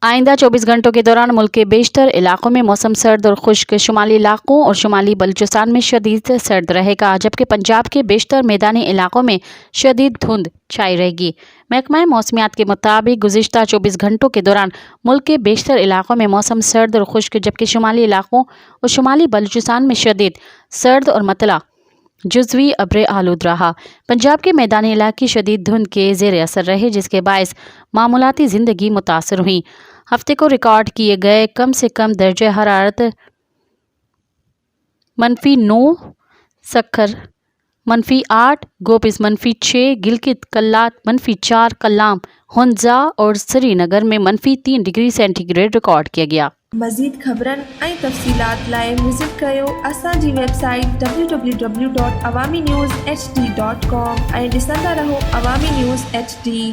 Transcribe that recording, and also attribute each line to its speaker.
Speaker 1: आइंदा 24 घंटों के दौरान मुल्क के बेशतर इलाकों में मौसम सर्द और खुश्क, शुमाली इलाकों और शुमाली बलूचिस्तान में शदीद सर्द रहेगा, जबकि पंजाब के बेशतर मैदानी इलाकों में शदीद धुंध छाई रहेगी। महकमा मौसमियात के मुताबिक गुज़िश्ता 24 घंटों के दौरान मुल्क के बेशतर इलाकों में मौसम सर्द और खुश्क, जबकि शुमाली इलाकों और शुमाली बलूचिस्तान में शदीद सर्द और मतला जुज़वी अब्र आलूद रहा। पंजाब के मैदानी इलाके शदीद धुंध के ज़ेर असर रहे, जिसके बायस मामूलाती ज़िंदगी मुतासर हुई। हफ्ते को रिकॉर्ड किए गए कम से कम दर्जे हरारत -9 सक्खर, -8 गोपिस, -6 गिलगित, कल्लात, -4 कल्लाम, हुंजा और श्रीनगर में -3 डिग्री सेंटीग्रेड रिकॉर्ड किया गया।
Speaker 2: मज़ीद ख़बरनि ऐं तफ़सीलात लाइ विज़िट कयो असांजी वेबसाइट www.awamiNewsHD.com ऐं ॾिसंदा रहो अवामी न्यूज़ HD।